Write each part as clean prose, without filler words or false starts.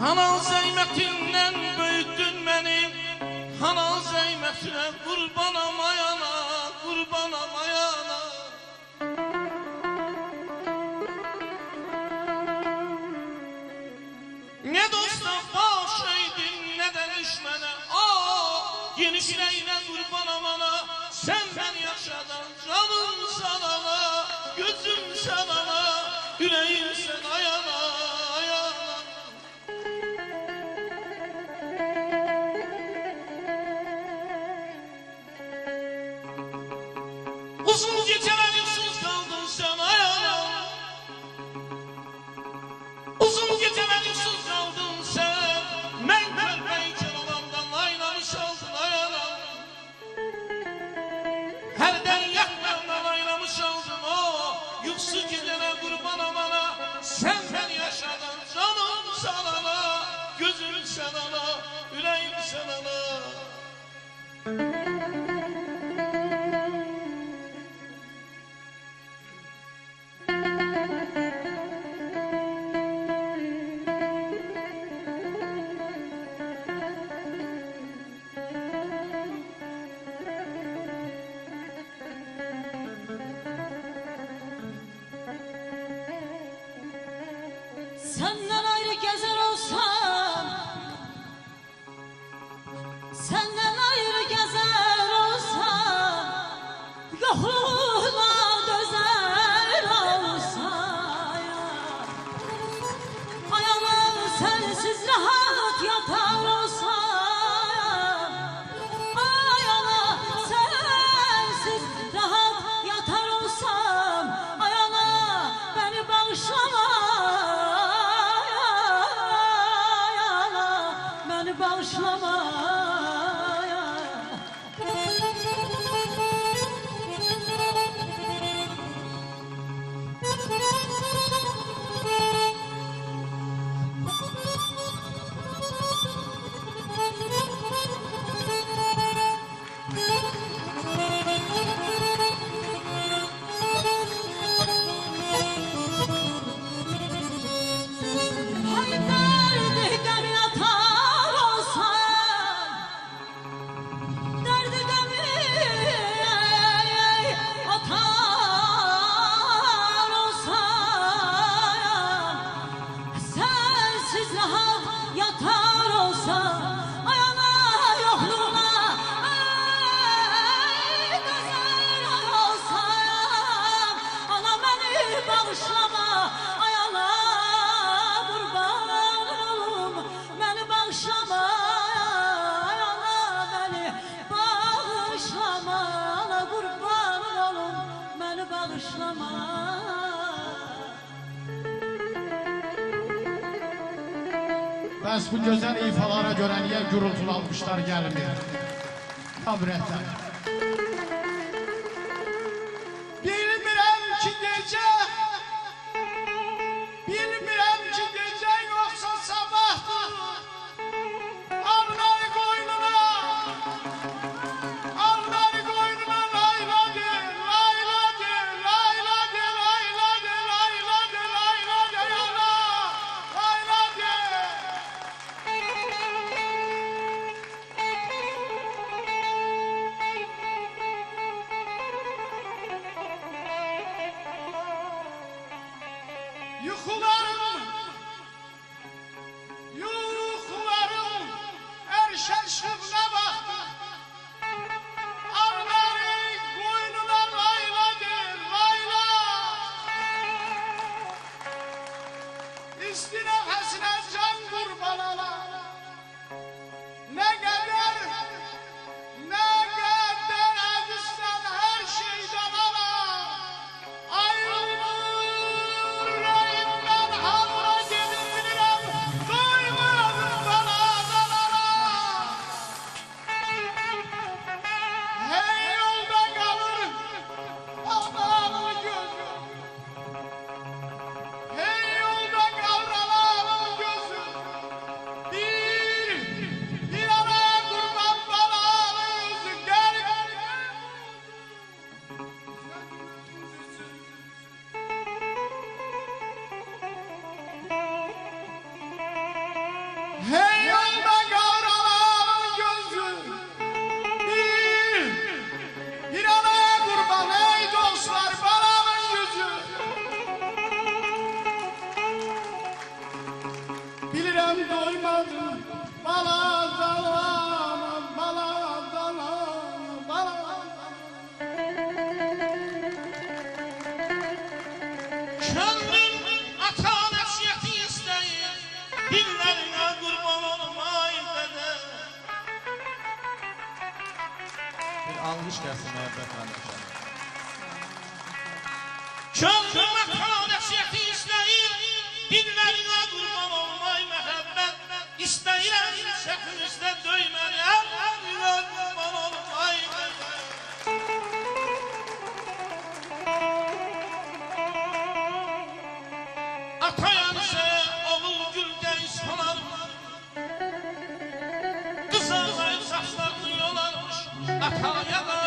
Hanan zeymetinden büyüttün beni, hanan zeymetine kurban amayana, kurban amayana. Ne dosta baş eydin ne de düşmene, genişleyine kurban amana. Sen ben yaşadan canım sana, gözüm sana, yüreğim sen ayana, ayana. Uzun geceler yuksuz kaldın sen ayana. Uzun geceler yuksuz kaldın sen. Ben körpeyken olandan aynamış oldun ayana. Herden yaklardan aynamış oldun o. Yuksuz geceler kurban amana. Sen ben yaşadın canım sana, gözüm sana, yüreğim sana. Senden ayrı gezer olsam, senden ayrı gezer olsam, yokluğuna dözer olsam, ayağım sensiz rahat yatar olsam, ayağım sensiz rahat yatar olsam, ayağım beni bağışlama. Bağışlama yatar olsa ayağına yokluğuna güzel olsam, ana beni bağışlama ayağına kurban olum, beni bağışlama ayağına, beni bağışlama ana kurban olum, beni bağışlama. Bəs bu gözəl ifalara görə niyə gürültülü almışlar gəlmir? Kabrətlər. Bilmirəm ki gecə, bilmirəm ki gecə yoxsa sabahdır. Ağlar qoynuna, ağlar qoynuna layladı, layladı, layladı, layladı, layladı, layladı, yana, layladı. Almış gəlsin məhəbbət qardaşlar. Könlümə kanəsiyyəti istəyir, dinlərinə qurban olmay məhəbbət istəyirəm, şəhrinizdə döyməni, əllərinə qurban olmay məhəbbət. Ata yanısı, oğul güldə ispalarım, qız ağlayıb saçlarını yolarmış, ataya da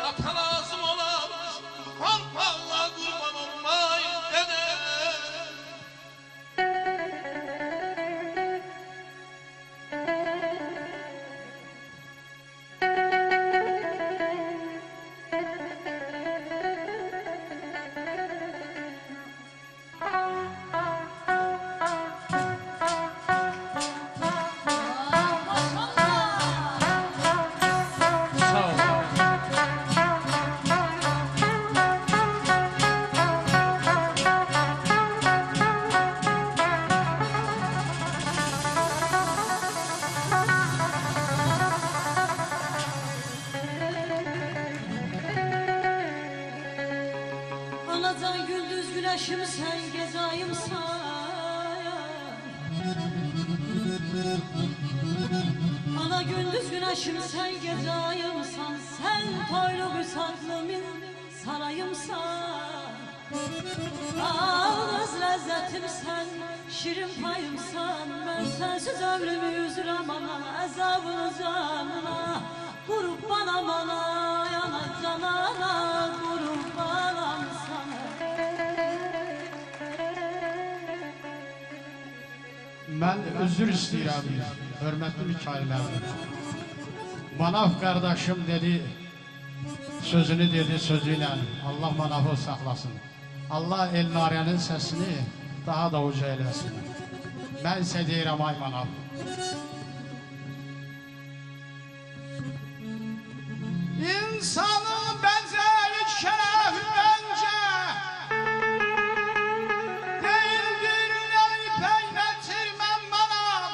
ata lazım olarmış, harpalla qurban olmay dədə. Sağ ol. Anacan gündüz güneşim sen gece ayımsan. Ana gündüz güneşim sen gece ayımsan. Sen toylu bir saklımın sarayımsan. Ağız lezzetim sen, şirin payımsan. Ben sensiz ömrümü üzürəm ana, əzabını canına. Qurbanam ana, yana canana, qurbanam sana. Mən özür istəyirəm, hörmətli Mikail əmi. Manav qardaşım dedi, sözünü dedi sözü ilə, Allah manavı saxlasın. Allah Elnarənin səsini daha da uca eləsin. Mən isə deyirəm ay manav. İnsanın bənzəlik şərəfi məncə deyildir nəyi peylətirməm manav.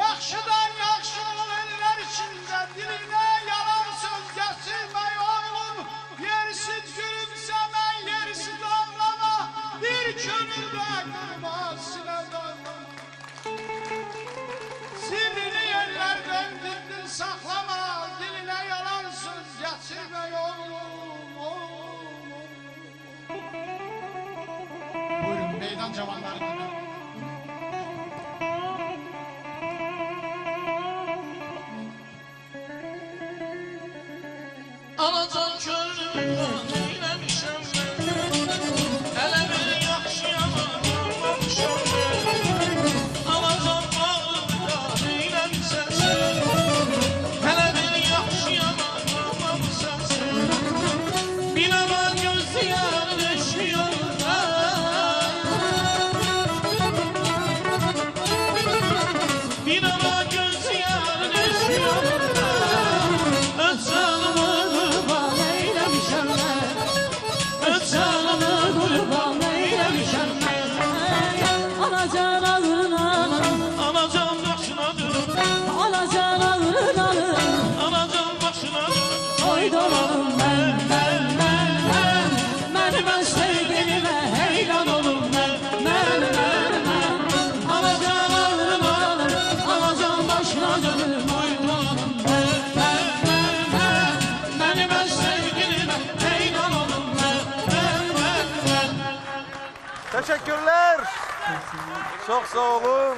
Yaxşıdan yaxşı olanlar içində dilinə yalan söz gətirmək oğlum. Yersiz gülümsəmək, yersiz anlama, bir könüldə qurma, sinə doyma. Sirrini yerlərdən dindin saxlama, dilinə yalan söz gətirmək oğlum, oğlum. Buyurun, meydan cavanları dinləyin. Anacan könlümdən eyləmişəm mən, hələ bir yaxşıyama qalmamışam mən. Anacan bağrımdan eyləmişəm sən, hələ bir yaxşıyama qalmamışam sən. Bir ana gözləyən eşiyorlar, bir ana gözləyən eşiyorlar. Öz canımı qurban eyləmişəm mən, öz canımı qurban eyləmişəm mən. Anacan alın alın, Anacan başına dönüp, anacan alın alın. anacan başına dönüp, Oy dolanım ben. Mənim öz sevgilimə heyran olum mən. anacan alın alın, anacan başına dönüp, oy dolanım ben. Benim öz sevgilime heyran olun ben. Teşekkürler. Çok sağ olun.